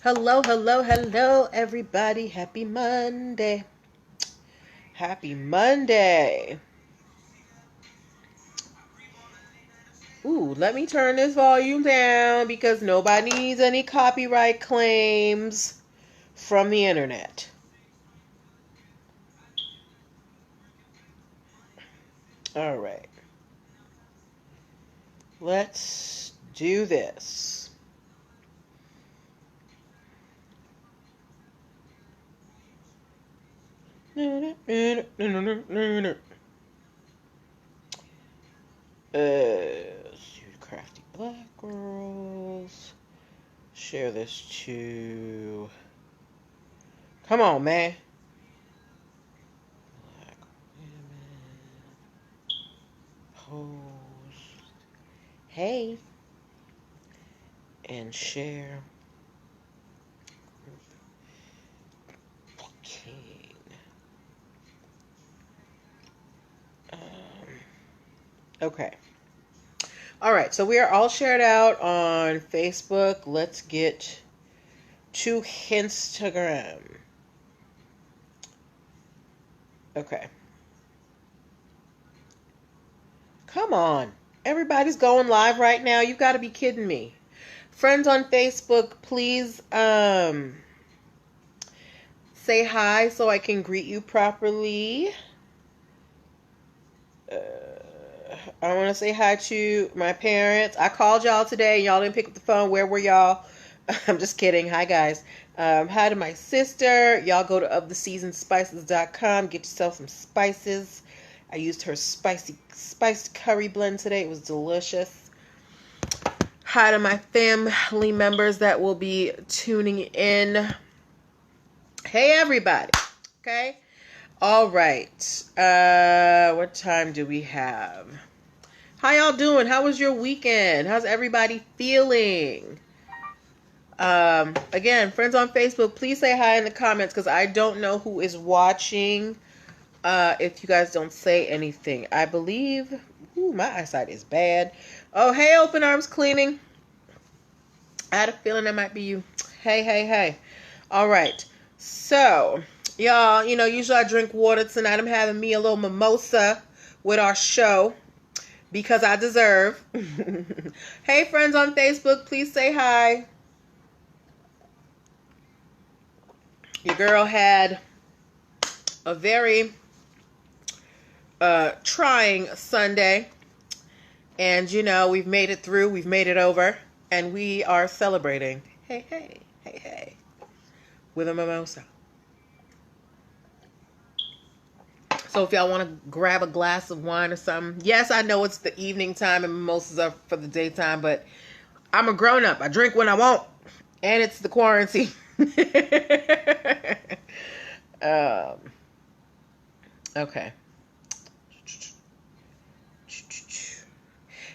Hello, hello, hello, everybody. Happy Monday. Happy Monday. Ooh, let me turn this volume down because nobody needs any copyright claims from the internet. All right. Let's do this. Crafty black girls. Share this to. Come on, man. Black women. Post. Hey. And share. King. Okay. All right, so we are all shared out on Facebook. Let's get to Instagram. Okay. Come on. Everybody's going live right now. You've got to be kidding me. Friends on Facebook, please say hi so I can greet you properly. I want to say hi to my parents. I called y'all today. Y'all didn't pick up the phone. Where were y'all? I'm just kidding. Hi, guys. Hi to my sister. Y'all go to oftheseasonspices.com. Get yourself some spices. I used her spiced curry blend today. It was delicious. Hi to my family members that will be tuning in. Hey, everybody. Okay. All right. What time do we have? How y'all doing? How was your weekend? How's everybody feeling? Again, friends on Facebook, please say hi in the comments because I don't know who is watching if you guys don't say anything. I believe... Ooh, my eyesight is bad. Oh, hey, Open Arms Cleaning. I had a feeling that might be you. Hey, hey, hey. All right. So, y'all, usually I drink water tonight. I'm having me a little mimosa with our show because I deserve. Hey, friends on Facebook, please say hi. Your girl had a very trying Sunday. And, we've made it through. We've made it over. And we are celebrating. Hey, hey, hey, hey. With a mimosa. So if y'all want to grab a glass of wine or something. Yes, I know it's the evening time and mimosas are for the daytime. But I'm a grown-up. I drink when I want. And it's the quarantine. Okay.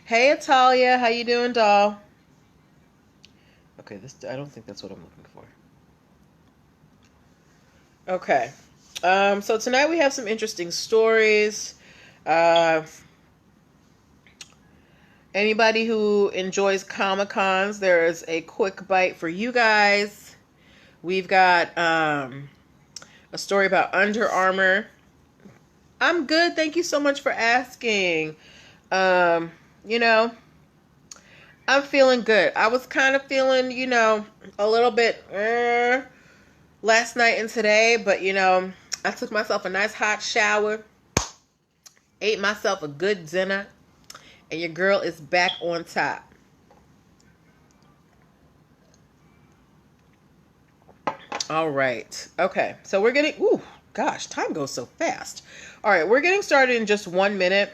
Hey, Atalia, how you doing, doll? Okay, I don't think that's what I'm looking for. Okay. So tonight we have some interesting stories. Anybody who enjoys Comic-Cons, there is a quick bite for you guys. We've got a story about Under Armour. I'm good. Thank you so much for asking. I'm feeling good. I was kind of feeling, a little bit last night and today, but, I took myself a nice hot shower, ate myself a good dinner, and your girl is back on top. All right. Okay. So we're getting, ooh, gosh, time goes so fast. All right. We're getting started in just 1 minute.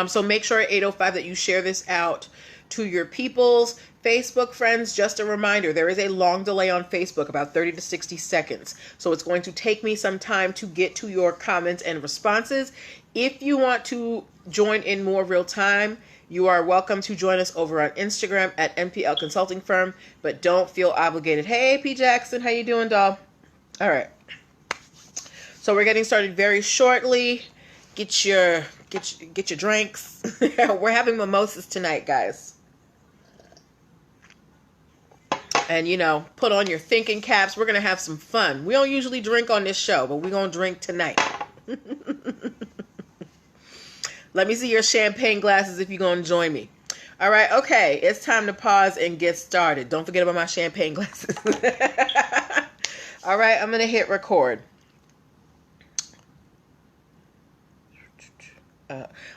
So make sure at 8:05 that you share this out to your peoples. Facebook friends, just a reminder, there is a long delay on Facebook, about 30 to 60 seconds. So it's going to take me some time to get to your comments and responses. If you want to join in more real time, you are welcome to join us over on Instagram at nplconsultingfirm, but don't feel obligated. Hey, P. Jackson, how you doing, doll? All right. So we're getting started very shortly. Get your drinks. We're having mimosas tonight, guys. And, put on your thinking caps. We're going to have some fun. We don't usually drink on this show, but we're going to drink tonight. Let me see your champagne glasses if you're going to join me. All right. Okay. It's time to pause and get started. Don't forget about my champagne glasses. All right. I'm going to hit record.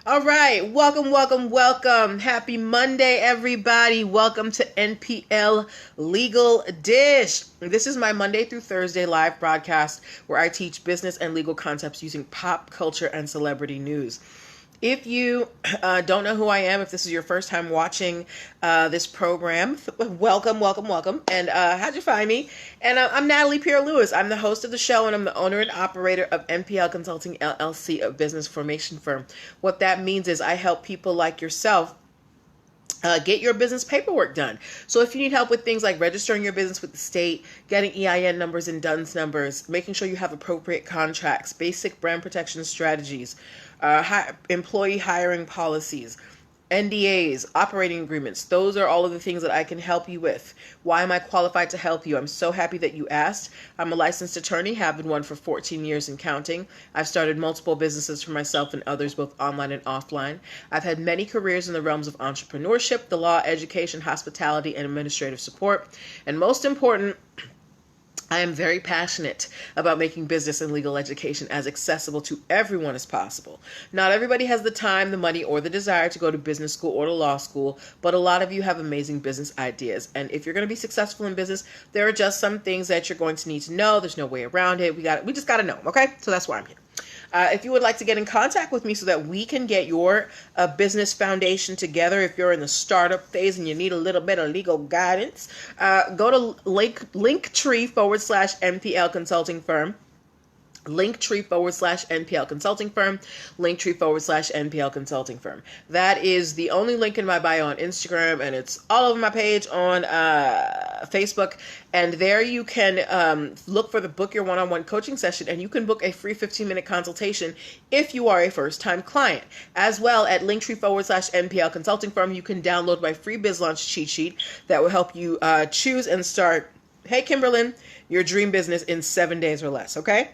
All right. Welcome. Happy Monday, everybody. Welcome to NPL Legal Dish. This is my Monday through Thursday live broadcast where I teach business and legal concepts using pop culture and celebrity news. If you don't know who I am, if this is your first time watching this program, welcome. And how'd you find me? And I'm Natalie Pierre-Lewis. I'm the host of the show, and I'm the owner and operator of NPL Consulting LLC, a business formation firm. What that means is I help people like yourself get your business paperwork done. So if you need help with things like registering your business with the state, getting EIN numbers and DUNS numbers, making sure you have appropriate contracts, basic brand protection strategies, employee hiring policies, NDAs, operating agreements. Those are all of the things that I can help you with. Why am I qualified to help you? I'm so happy that you asked. I'm a licensed attorney, have been one for 14 years and counting. I've started multiple businesses for myself and others, both online and offline. I've had many careers in the realms of entrepreneurship, the law, education, hospitality, and administrative support. And most important, I am very passionate about making business and legal education as accessible to everyone as possible. Not everybody has the time, the money, or the desire to go to business school or to law school, but a lot of you have amazing business ideas. And if you're going to be successful in business, there are just some things that you're going to need to know. There's no way around it. We just got to know them, okay? So that's why I'm here. If you would like to get in contact with me so that we can get your business foundation together, if you're in the startup phase and you need a little bit of legal guidance, go to linktr.ee/NPL Consulting Firm. Linktree/NPL Consulting Firm, Linktree/NPL Consulting Firm. That is the only link in my bio on Instagram, and it's all over my page on Facebook. And there you can look for the book your one-on-one coaching session, and you can book a free 15-minute consultation if you are a first-time client. As well, at Linktree/NPL Consulting Firm, you can download my free Biz Launch cheat sheet that will help you choose and start, hey Kimberlyn, your dream business in 7 days or less, okay?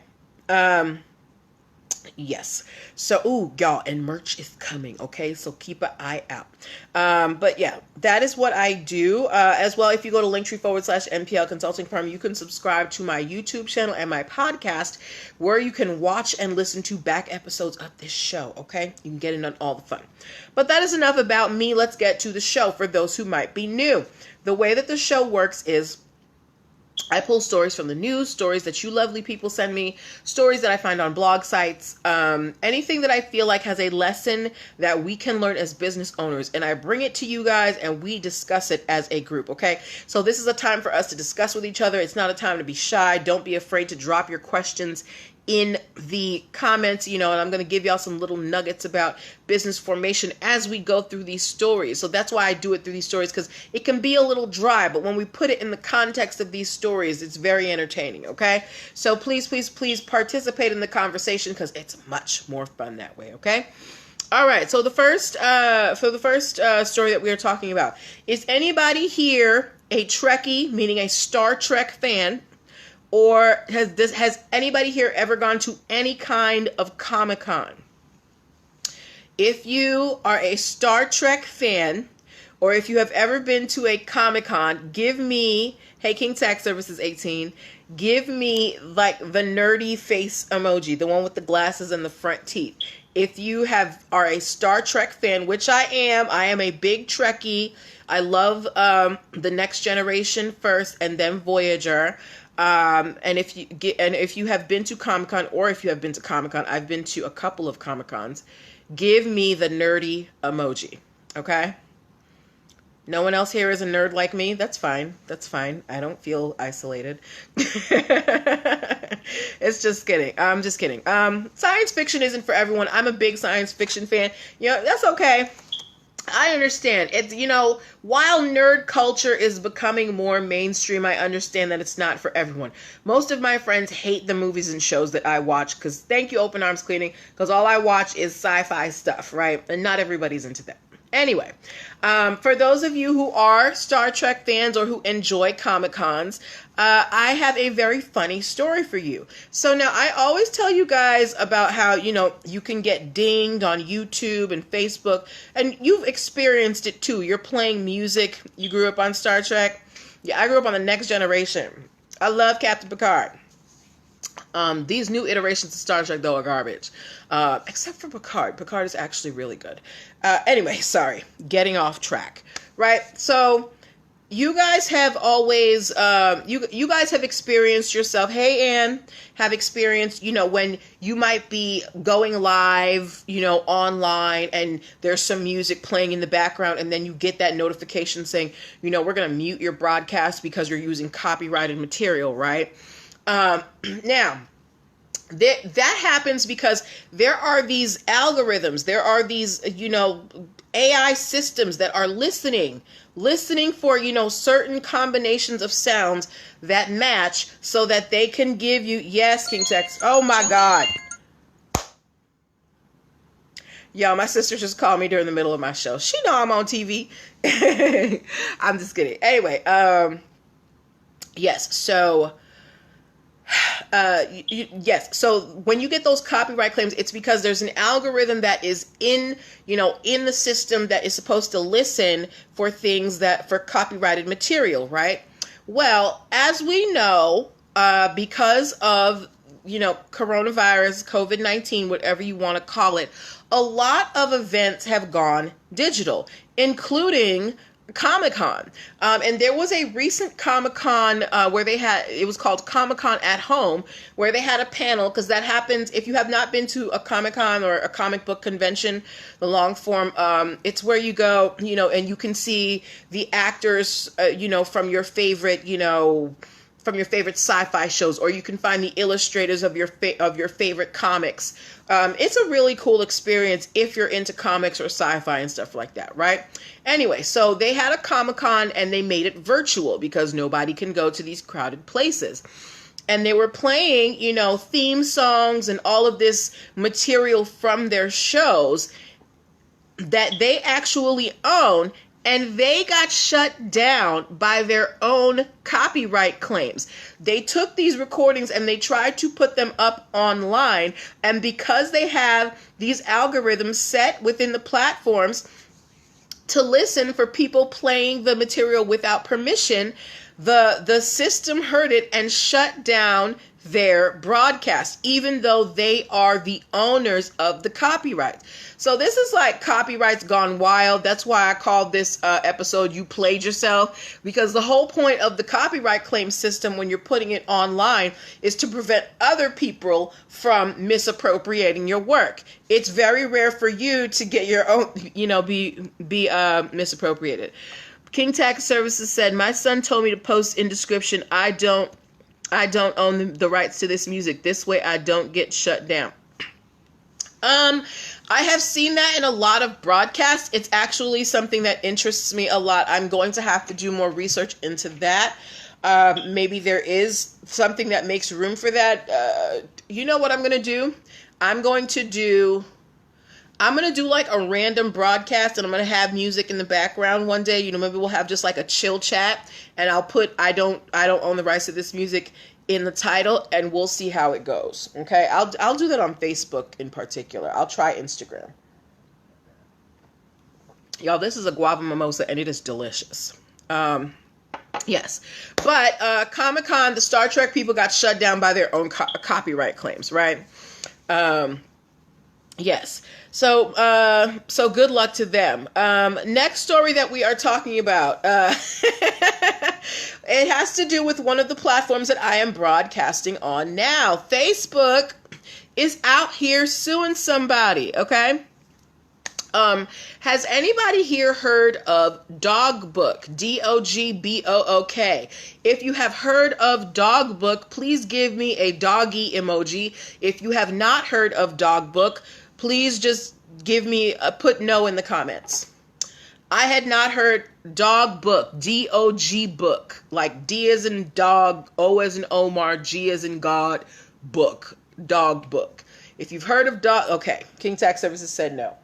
Yes. So, y'all, and merch is coming. Okay. So keep an eye out. But yeah, that is what I do. As well, if you go to Linktree/NPL Consulting Firm, you can subscribe to my YouTube channel and my podcast where you can watch and listen to back episodes of this show. Okay. You can get in on all the fun, but that is enough about me. Let's get to the show for those who might be new. The way that the show works is I pull stories from the news, stories that you lovely people send me, stories that I find on blog sites, anything that I feel like has a lesson that we can learn as business owners. And I bring it to you guys and we discuss it as a group, okay? So this is a time for us to discuss with each other. It's not a time to be shy. Don't be afraid to drop your questions in the comments, and I'm going to give y'all some little nuggets about business formation as we go through these stories. So that's why I do it through these stories, because it can be a little dry, but when we put it in the context of these stories, it's very entertaining. Okay. So please participate in the conversation, because it's much more fun that way. Okay. All right. So the first story that we are talking about, is anybody here a Trekkie, meaning a Star Trek fan? Or has anybody here ever gone to any kind of Comic-Con? If you are a Star Trek fan, or if you have ever been to a Comic-Con, give me, hey, King Tax Services 18, give me like the nerdy face emoji, the one with the glasses and the front teeth. If you are a Star Trek fan, which I am a big Trekkie. I love the Next Generation first and then Voyager. And if you have been to Comic-Con, or if you have been to Comic-Con, I've been to a couple of Comic-Cons, give me the nerdy emoji. Okay. No one else here is a nerd like me. That's fine. I don't feel isolated. It's just kidding. I'm just kidding. Science fiction isn't for everyone. I'm a big science fiction fan. That's okay. I understand. It's, while nerd culture is becoming more mainstream, I understand that it's not for everyone. Most of my friends hate the movies and shows that I watch, because thank you, Open Arms Cleaning, because all I watch is sci-fi stuff, right? And not everybody's into that. Anyway, for those of you who are Star Trek fans or who enjoy Comic-Cons, I have a very funny story for you. So now I always tell you guys about how, you can get dinged on YouTube and Facebook, and you've experienced it too. You're playing music. You grew up on Star Trek. Yeah, I grew up on The Next Generation. I love Captain Picard. These new iterations of Star Trek, though, are garbage. Except for Picard. Picard is actually really good. Anyway, sorry. Getting off track. Right? So, you guys have always, you guys have experienced yourself, hey, Ann, have experienced, when you might be going live, online, and there's some music playing in the background, and then you get that notification saying, we're going to mute your broadcast because you're using copyrighted material, right? Now, that happens because there are these algorithms, there are these, AI systems that are listening for, certain combinations of sounds that match so that they can give you, yes, King Tex, oh my God. Yo, my sister just called me during the middle of my show. She know I'm on TV. I'm just kidding. Anyway, yes, so... yes. So when you get those copyright claims, it's because there's an algorithm that is in the system that is supposed to listen for things for copyrighted material, right? Well, as we know, because of, coronavirus, COVID-19, whatever you want to call it, a lot of events have gone digital, including Comic-Con. And there was a recent Comic-Con where it was called Comic-Con at Home, where they had a panel, because that happens, if you have not been to a Comic-Con or a comic book convention, the long form, it's where you go, and you can see the actors, from your favorite, sci-fi shows, or you can find the illustrators of your favorite comics. It's a really cool experience if you're into comics or sci-fi and stuff like that, right? Anyway, so they had a Comic-Con and they made it virtual because nobody can go to these crowded places. And they were playing, theme songs and all of this material from their shows that they actually own. And they got shut down by their own copyright claims. They took these recordings and they tried to put them up online. And because they have these algorithms set within the platforms to listen for people playing the material without permission, the system heard it and shut down their broadcast, even though they are the owners of the copyright. So this is like copyrights gone wild. That's why I called this episode You Played Yourself, because the whole point of the copyright claim system when you're putting it online is to prevent other people from misappropriating your work. It's very rare for you to get your own, be misappropriated. King Tax Services said, my son told me to post in description, I don't own the rights to this music. This way I don't get shut down. I have seen that in a lot of broadcasts. It's actually something that interests me a lot. I'm going to have to do more research into that. Maybe there is something that makes room for that. You know what I'm going to do? I'm going to do like a random broadcast, and I'm going to have music in the background one day. Maybe we'll have just like a chill chat, and I'll put I don't own the rights to this music in the title, and we'll see how it goes. Okay, I'll do that on Facebook in particular. I'll try Instagram. Y'all, this is a guava mimosa, and it is delicious. Yes, but Comic-Con, the Star Trek people got shut down by their own copyright claims, right? Yes. So good luck to them. Next story that we are talking about, it has to do with one of the platforms that I am broadcasting on now. Facebook is out here suing somebody, okay? Has anybody here heard of Dogbook? Dogbook. If you have heard of Dogbook, please give me a doggy emoji. If you have not heard of Dogbook, please just give me put no in the comments. I had not heard Dogbook, D-O-G book, like D as in dog, O as in Omar, G as in God, book, Dogbook. If you've heard of okay, King Tax Services said no.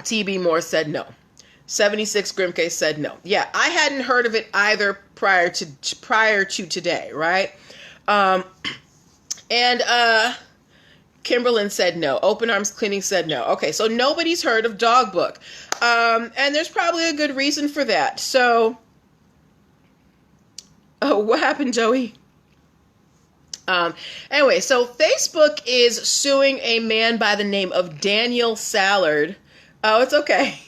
TB Moore said no. 76 Grimke said no. Yeah, I hadn't heard of it either prior to today, right? And Kimberlyn said no. Open Arms Cleaning said no. Okay, so nobody's heard of Dog Book. And there's probably a good reason for that. So, what happened, Joey? Anyway, so Facebook is suing a man by the name of Daniel Sallard. Oh, it's okay.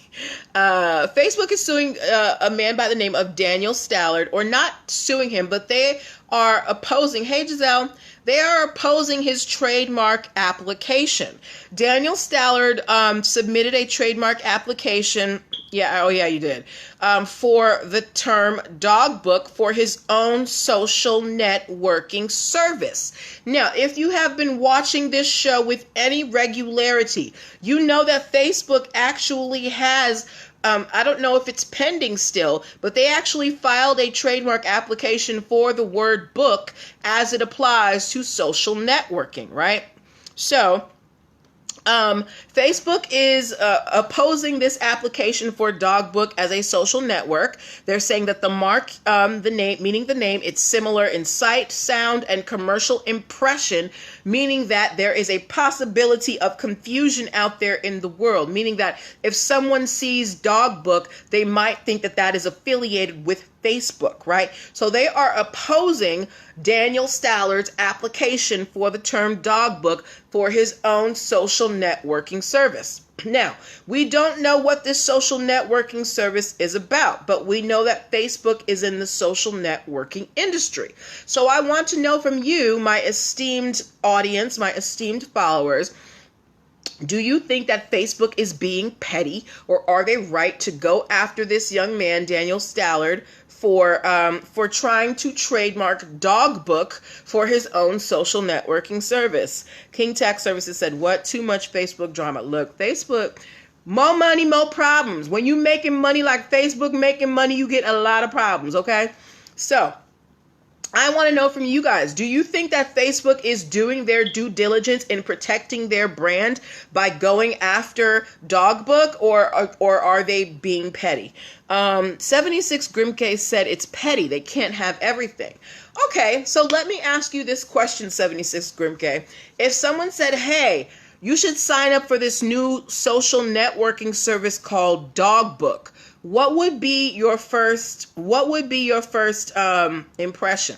Facebook is suing a man by the name of Daniel Stallard, or not suing him, but they are opposing. Hey, Giselle. They are opposing his trademark application. Daniel Stallard submitted a trademark application. Yeah, oh yeah, you did. For the term dog book for his own social networking service. Now, if you have been watching this show with any regularity, you know that Facebook actually has, I don't know if it's pending still, but they actually filed a trademark application for the word book as it applies to social networking, right? So, Facebook is opposing this application for Dog Book as a social network. They're saying that the mark, the name, meaning the name, it's similar in sight, sound, and commercial impression, meaning that there is a possibility of confusion out there in the world, meaning that if someone sees Dog Book, they might think that that is affiliated with Facebook, right? So they are opposing Daniel Stallard's application for the term dog book for his own social networking service. Now, we don't know what this social networking service is about, but we know that Facebook is in the social networking industry. So I want to know from you, my esteemed audience, my esteemed followers, do you think that Facebook is being petty, or are they right to go after this young man, Daniel Stallard, for trying to trademark dog book for his own social networking service? King Tax Services said, what? Too much Facebook drama. Look, Facebook, more money, more problems. When you making money like Facebook making money, you get a lot of problems, okay? So, I want to know from you guys, do you think that Facebook is doing their due diligence in protecting their brand by going after Dog Book, or are they being petty? 76 Grimke said it's petty. They can't have everything. Okay, so let me ask you this question, 76 Grimke. If someone said, hey, you should sign up for this new social networking service called Dog Book, what would be your first impression?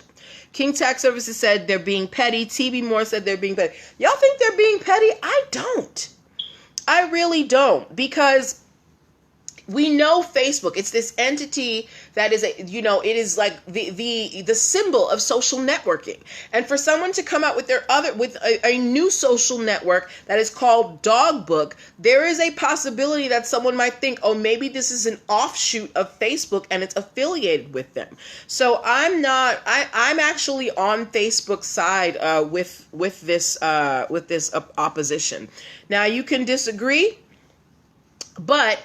King Tax Services said they're being petty. TB Moore said they're being petty. Y'all think they're being petty? I don't. I really don't, because we know Facebook, it's this entity that is it is like the symbol of social networking. And for someone to come out with a new social network that is called Dog Book, there is a possibility that someone might think, oh, maybe this is an offshoot of Facebook and it's affiliated with them. So I'm actually on Facebook's side with this opposition. Now you can disagree, but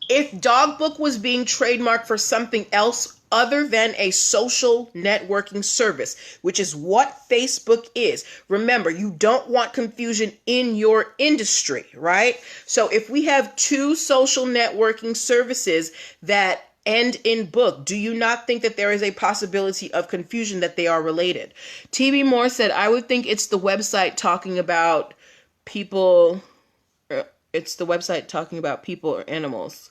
if Dog Book was being trademarked for something else other than a social networking service, which is what Facebook is, remember, you don't want confusion in your industry, right? So if we have two social networking services that end in book, do you not think that there is a possibility of confusion that they are related? TB Moore said, I would think it's the website talking about people. It's the website talking about people or animals.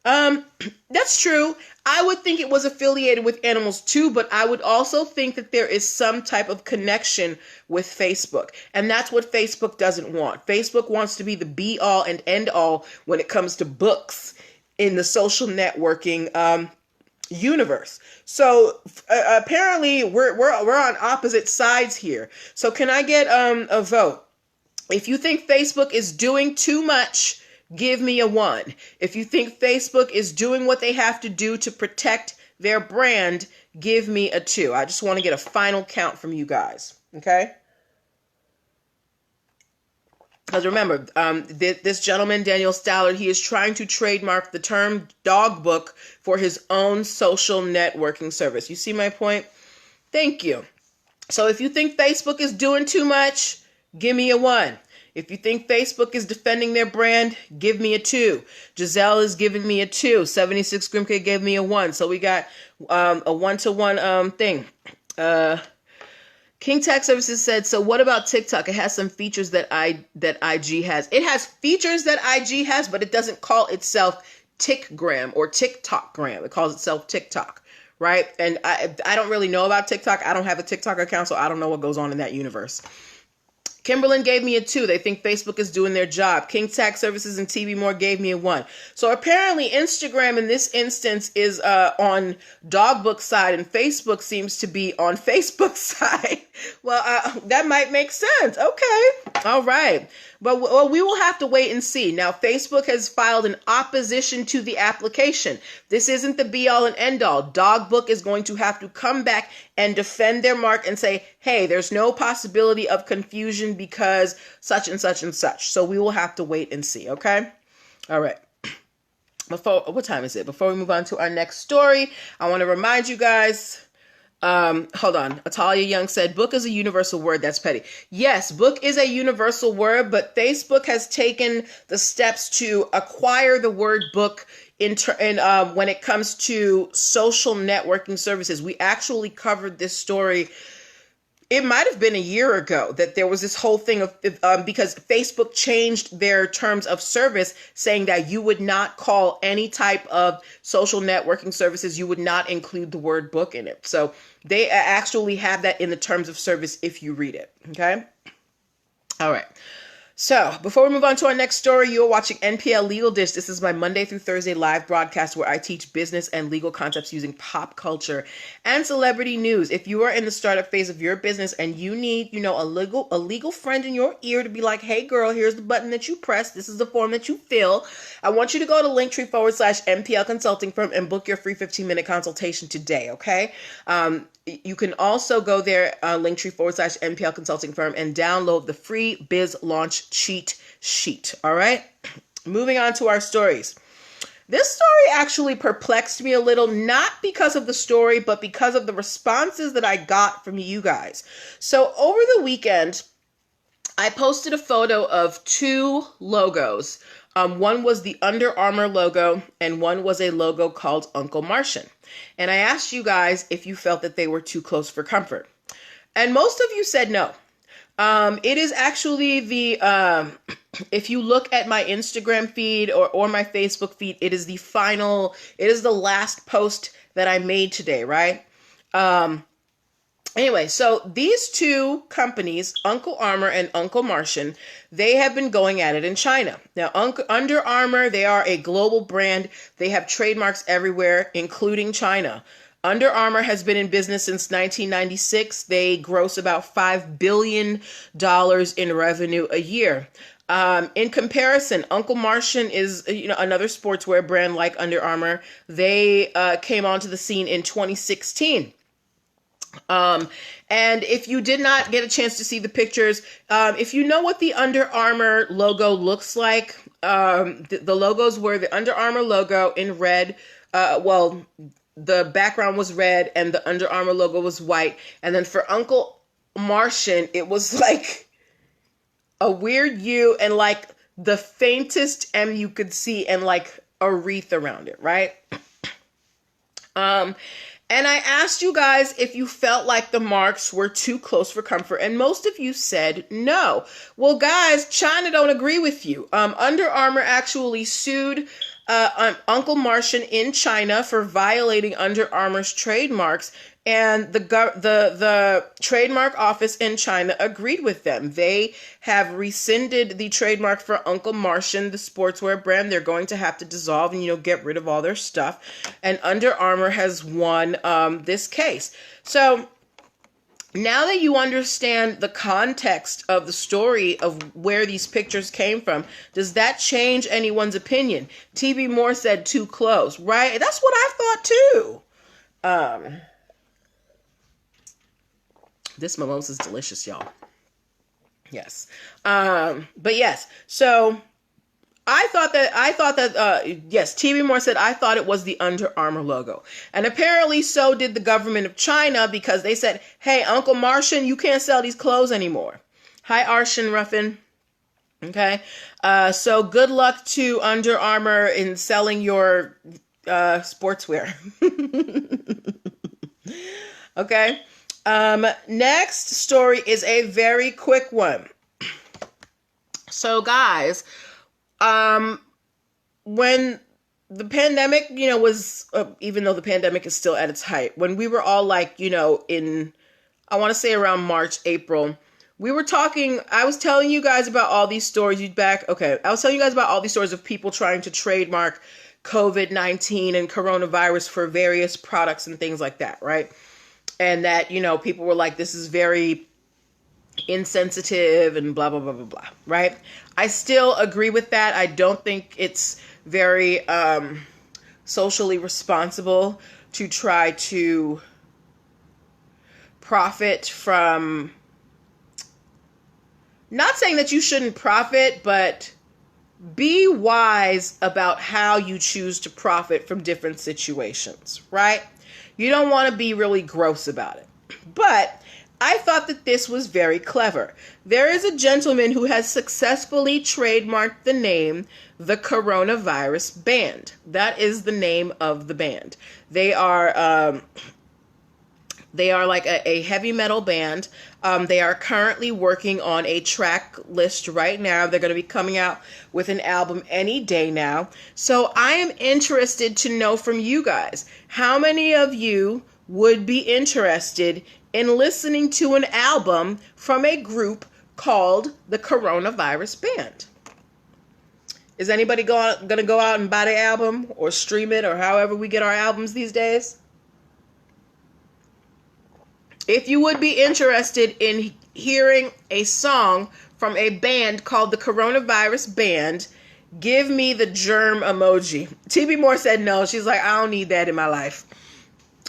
That's true. I would think it was affiliated with animals too, but I would also think that there is some type of connection with Facebook. And that's what Facebook doesn't want. Facebook wants to be the be all and end all when it comes to books in the social networking universe. So apparently we're on opposite sides here. So can I get a vote? If you think Facebook is doing too much, give me a 1. If you think Facebook is doing what they have to do to protect their brand, give me a 2. I just want to get a final count from you guys. Okay? Because remember, this gentleman, Daniel Stallard, he is trying to trademark the term dog book for his own social networking service. You see my point? Thank you. So if you think Facebook is doing too much, give me a 1. If you think Facebook is defending their brand, give me a 2. Giselle is giving me a 2. 76 Grimke gave me a 1. So we got a 1-to-1 thing. King Tech Services said, so what about TikTok? It has some features that IG has. It has features that IG has, but it doesn't call itself TikGram or TikTokgram. It calls itself TikTok, right? And I don't really know about TikTok. I don't have a TikTok account, so I don't know what goes on in that universe. Kimberlyn gave me a 2. They think Facebook is doing their job. King Tax Services and TV More gave me a 1. So apparently Instagram in this instance is on Dogbook's side and Facebook seems to be on Facebook's side. Well, that might make sense. Okay. All right. But we will have to wait and see. Now, Facebook has filed an opposition to the application. This isn't the be-all and end-all. Dogbook is going to have to come back and defend their mark and say, hey, there's no possibility of confusion because such and such and such. So we will have to wait and see, okay? All right. What time is it? Before we move on to our next story, I want to remind you guys... hold on. Atalia Young said, book is a universal word. That's petty. Yes, book is a universal word, but Facebook has taken the steps to acquire the word book when it comes to social networking services. We actually covered this story. It might have been a year ago that there was this whole thing of because Facebook changed their terms of service saying that you would not call any type of social networking services. You would not include the word book in it. So they actually have that in the terms of service if you read it. Okay. All right. So before we move on to our next story, you're watching NPL Legal Dish. This is my Monday through Thursday live broadcast where I teach business and legal concepts using pop culture and celebrity news. If you are in the startup phase of your business and you need, a legal friend in your ear to be like, hey girl, here's the button that you press. This is the form that you fill. I want you to go to linktr.ee/NPL Consulting Firm and book your free 15-minute consultation today. Okay. You can also go there, linktr.ee/NPL Consulting Firm, and download the free Biz Launch cheat sheet. All right. Moving on to our stories. This story actually perplexed me a little, not because of the story, but because of the responses that I got from you guys. So over the weekend, I posted a photo of 2 logos. One was the Under Armour logo, and one was a logo called Uncle Martian. And I asked you guys if you felt that they were too close for comfort. And most of you said no. It is actually if you look at my Instagram feed or my Facebook feed, it is the last post that I made today, right? Anyway, so these 2 companies, Uncle Armour and Uncle Martian, they have been going at it in China. Now, Under Armour, they are a global brand. They have trademarks everywhere, including China. Under Armour has been in business since 1996. They gross about $5 billion in revenue a year. In comparison, Uncle Martian is another sportswear brand like Under Armour. They came onto the scene in 2016. And if you did not get a chance to see the pictures, if you know what the Under Armour logo looks like, the logos were the Under Armour logo in red. The background was red and the Under Armour logo was white. And then for Uncle Martian, it was like a weird U and like the faintest M you could see and like a wreath around it, right? And I asked you guys if you felt like the marks were too close for comfort, and most of you said no. Well, guys, China don't agree with you. Under Armour actually sued Uncle Martian in China for violating Under Armour's trademarks, and the trademark office in China agreed with them. They have rescinded the trademark for Uncle Martian, the sportswear brand. They're going to have to dissolve and get rid of all their stuff. And Under Armour has won this case. So now that you understand the context of the story of where these pictures came from, does that change anyone's opinion? TB Moore said too close, right? That's what I thought too. This mimosa is delicious, y'all. Yes. But yes, so I thought that, yes, TV Moore said, I thought it was the Under Armour logo. And apparently so did the government of China, because they said, hey, Uncle Martian, you can't sell these clothes anymore. Hi, Arshan Ruffin. Okay. So good luck to Under Armour in selling your sportswear. Okay. Next story is a very quick one. So guys, when the pandemic, was, even though the pandemic is still at its height, when we were all like, in, I want to say around March, April, I was telling you guys about all these stories. I was telling you guys about all these stories of people trying to trademark COVID-19 and coronavirus for various products and things like that, right? And that, people were like, this is very insensitive and blah, blah, blah, blah, blah, right? I still agree with that. I don't think it's very socially responsible to try to profit from, not saying that you shouldn't profit, but be wise about how you choose to profit from different situations, right? You don't want to be really gross about it. But I thought that this was very clever. There is a gentleman who has successfully trademarked the name The Coronavirus Band. That is the name of the band. They are like a heavy metal band. They are currently working on a track list right now. They're going to be coming out with an album any day now. So I am interested to know from you guys, how many of you would be interested in listening to an album from a group called the Coronavirus Band? Is anybody going to go out and buy the album or stream it or however we get our albums these days? If you would be interested in hearing a song from a band called the Coronavirus Band, give me the germ emoji. TB Moore said no. She's like, I don't need that in my life.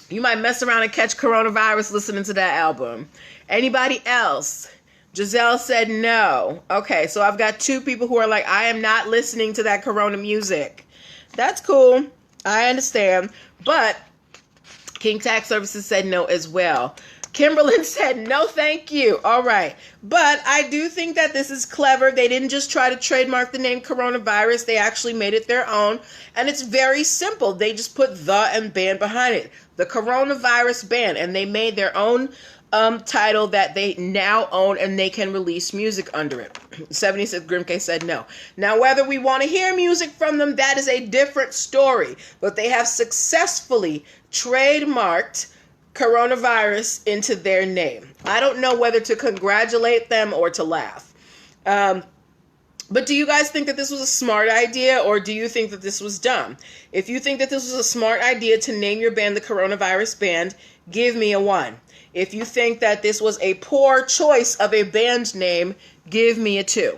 You might mess around and catch coronavirus listening to that album. Anybody else? Giselle said no. Okay, so I've got two people who are like, I am not listening to that Corona music. That's cool. I understand. But King Tax Services said no as well. Kimberlyn said, no, thank you. All right. But I do think that this is clever. They didn't just try to trademark the name coronavirus. They actually made it their own. And it's very simple. They just put the and band behind it. The Coronavirus Band. And they made their own title that they now own, and they can release music under it. 76 Grimke said no. Now, whether we want to hear music from them, that is a different story. But they have successfully trademarked coronavirus into their name. I don't know whether to congratulate them or to laugh. But do you guys think that this was a smart idea, or do you think that this was dumb? If you think that this was a smart idea to name your band the Coronavirus Band, give me a 1. If you think that this was a poor choice of a band name, give me a 2.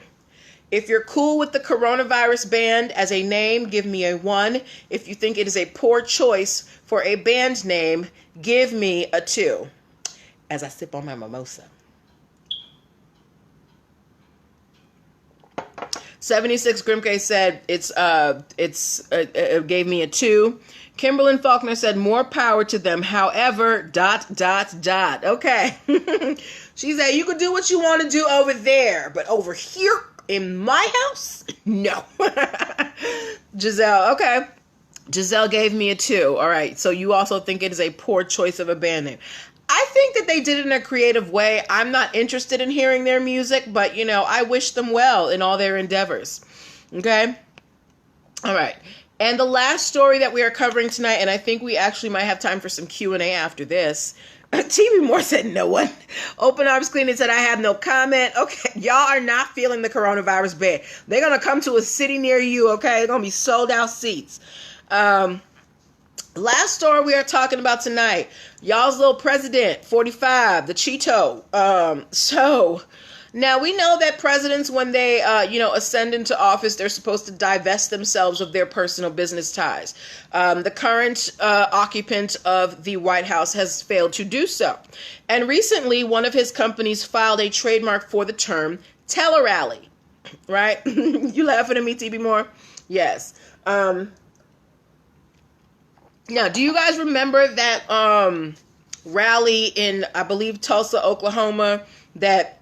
If you're cool with the Coronavirus Band as a name, give me a 1. If you think it is a poor choice for a band name, give me a 2. As I sip on my mimosa. 76 Grimke said it gave me a 2. Kimberlyn Faulkner said more power to them. However, ... Okay. She said you could do what you want to do over there, but over here in my house, no. Giselle, okay. Giselle gave me a 2. All right. So you also think it is a poor choice of a band name. I think that they did it in a creative way. I'm not interested in hearing their music, but, I wish them well in all their endeavors. Okay? All right. And the last story that we are covering tonight, and I think we actually might have time for some Q&A after this. TV Moore said no one. Open Arms Cleaning said I have no comment. Okay, y'all are not feeling the coronavirus bad. They're going to come to a city near you, okay? They're going to be sold out seats. Last story we are talking about tonight, y'all's little president, 45, the Cheeto. So now we know that presidents, when they, ascend into office, they're supposed to divest themselves of their personal business ties. The current occupant of the White House has failed to do so. And recently, one of his companies filed a trademark for the term telerally, right? You laughing at me, TB Moore? Yes. Now, do you guys remember that rally in, I believe, Tulsa, Oklahoma, that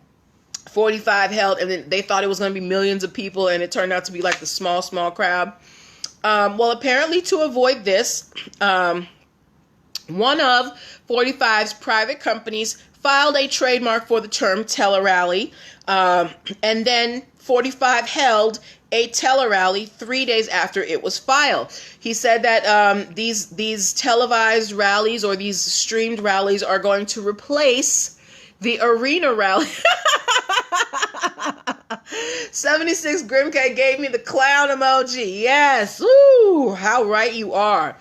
45 held, and then they thought it was going to be millions of people, and it turned out to be like the small crowd. Well, apparently to avoid this, one of 45's private companies filed a trademark for the term telerally, and then 45 held a telerally 3 days after it was filed. He said that these televised rallies or these streamed rallies are going to replace the arena rally. 76 Grimke gave me the clown emoji. Yes. Ooh, how right you are.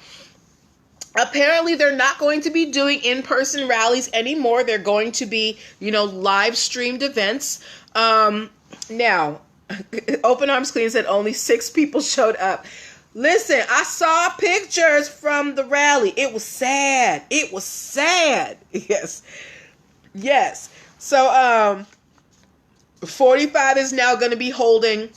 Apparently, they're not going to be doing in-person rallies anymore. They're going to be, live streamed events. Now, Open Arms Clean said only 6 people showed up. Listen, I saw pictures from the rally. It was sad. It was sad. Yes. Yes. So, 45 is now going to be holding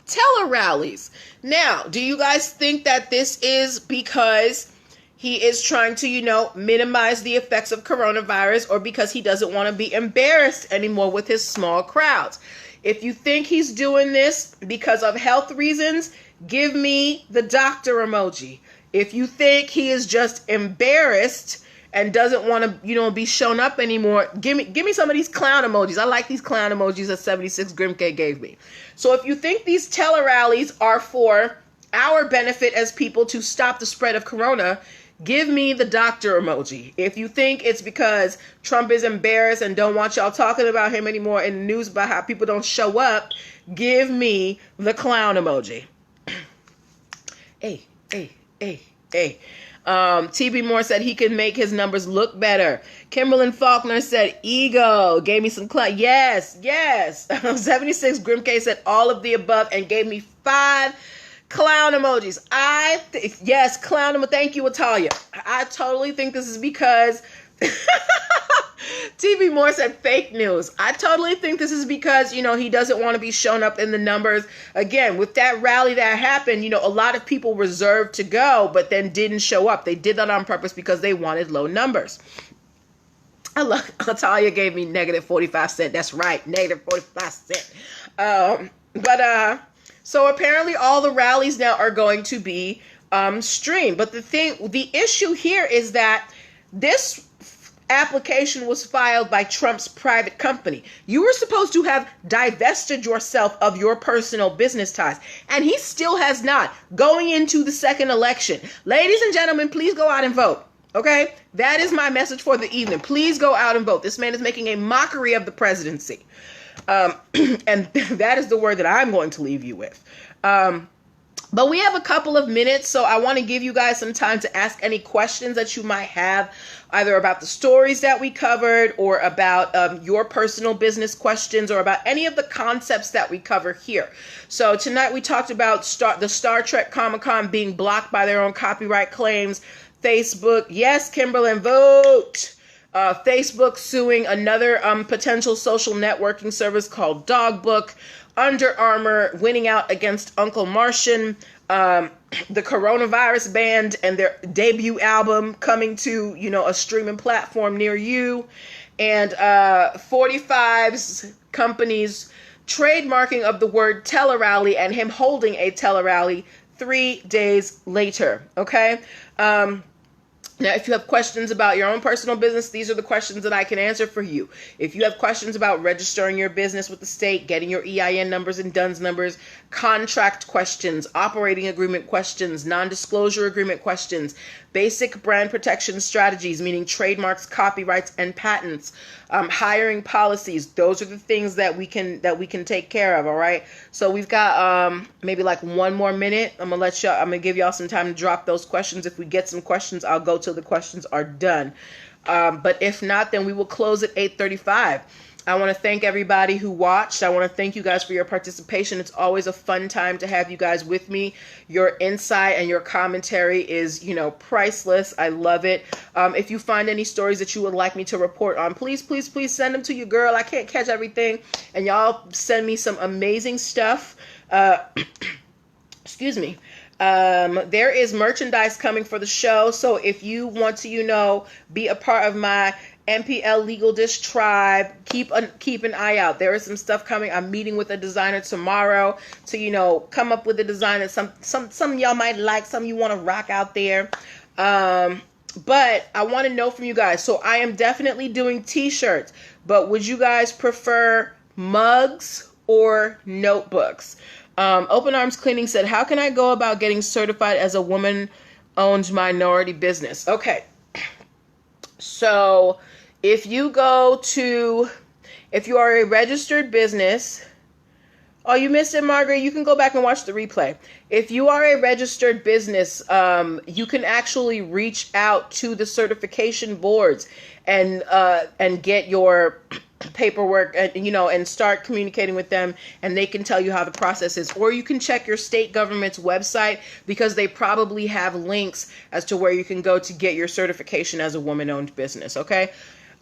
tele-rallies. Now, do you guys think that this is because he is trying to, minimize the effects of coronavirus, or because he doesn't want to be embarrassed anymore with his small crowds? If you think he's doing this because of health reasons, give me the doctor emoji. If you think he is just embarrassed and doesn't want to, be shown up anymore, give me some of these clown emojis. I like these clown emojis that 76 Grimke gave me. So if you think these tele-rallies are for our benefit as people to stop the spread of corona, give me the doctor emoji. If you think it's because Trump is embarrassed and don't want y'all talking about him anymore in the news about how people don't show up, give me the clown emoji. Hey. TB Moore said he can make his numbers look better. Kimberlyn Faulkner said ego. Gave me some clown. Yes. 76 Grimke said all of the above and gave me 5 clown emojis. Yes, clown emoji. Thank you, Atalia. I totally think this is because TV Moore said fake news. I totally think this is because, he doesn't want to be shown up in the numbers. Again, with that rally that happened, a lot of people reserved to go, but then didn't show up. They did that on purpose because they wanted low numbers. I love, Atalia gave me negative 45 cents. That's right, negative 45 cents. So apparently all the rallies now are going to be streamed. But the issue here is that this application was filed by Trump's private company. You were supposed to have divested yourself of your personal business ties, and he still has not. Going into the second election, ladies and gentlemen, please go out and vote. Okay, that is my message for the evening. Please go out and vote. This man is making a mockery of the presidency. And that is the word that I'm going to leave you with. But we have a couple of minutes, so I want to give you guys some time to ask any questions that you might have, either about the stories that we covered, or about your personal business questions, or about any of the concepts that we cover here. So tonight we talked about the Star Trek Comic-Con being blocked by their own copyright claims. Facebook, yes, Kimberlyn, vote. Facebook suing another potential social networking service called Dogbook. Under Armour winning out against Uncle Martian. The Coronavirus Band and their debut album coming to, a streaming platform near you. And 45's company's trademarking of the word telerally and him holding a telerally 3 days later. Okay? Now, if you have questions about your own personal business, these are the questions that I can answer for you. If you have questions about registering your business with the state, getting your EIN numbers and DUNS numbers, contract questions, operating agreement questions, non-disclosure agreement questions, basic brand protection strategies, meaning trademarks, copyrights, and patents, hiring policies, those are the things that we can take care of. All right. So we've got maybe like 1 more minute. I'm gonna give y'all some time to drop those questions. If we get some questions, I'll go till the questions are done. But if not, then we will close at 8:35. I want to thank everybody who watched. I want to thank you guys for your participation. It's always a fun time to have you guys with me. Your insight and your commentary is, priceless. I love it. If you find any stories that you would like me to report on, please send them to your girl. I can't catch everything. And y'all send me some amazing stuff. Excuse me. There is merchandise coming for the show. So if you want to, be a part of my NPL Legal Dish Tribe. Keep an eye out. There is some stuff coming. I'm meeting with a designer tomorrow to, you know, come up with a design that some y'all might like, some you want to rock out there. But I want to know from you guys. So I am definitely doing t-shirts, but would you guys prefer mugs or notebooks? Open Arms Cleaning said, how can I go about getting certified as a woman-owned minority business? Okay. So if you are a registered business, oh, you missed it, Margaret. You can go back and watch the replay. If you are a registered business, you can actually reach out to the certification boards and get your paperwork and, you know, and start communicating with them, and they can tell you how the process is. Or you can check your state government's website, because they probably have links as to where you can go to get your certification as a woman-owned business. Okay.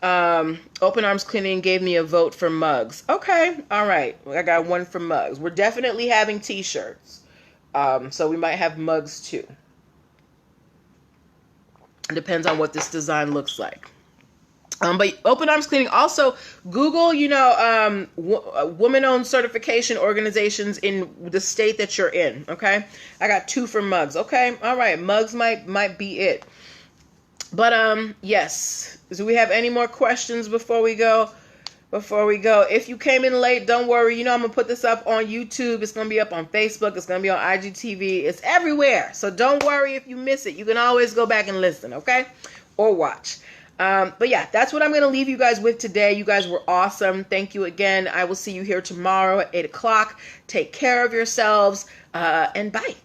Open Arms Cleaning gave me a vote for mugs. Okay. All right. I got one for mugs. We're definitely having t-shirts. So we might have mugs too. It depends on what this design looks like. But Open Arms Cleaning, also Google, you know, woman-owned certification organizations in the state that you're in. Okay. I got 2 for mugs. Okay. All right. Mugs might be it. But, yes. Do we have any more questions before we go? If you came in late, don't worry. You know, I'm going to put this up on YouTube. It's going to be up on Facebook. It's going to be on IGTV. It's everywhere. So don't worry if you miss it. You can always go back and listen, okay? Or watch. But yeah, that's what I'm going to leave you guys with today. You guys were awesome. Thank you again. I will see you here tomorrow at 8 o'clock. Take care of yourselves, and bye.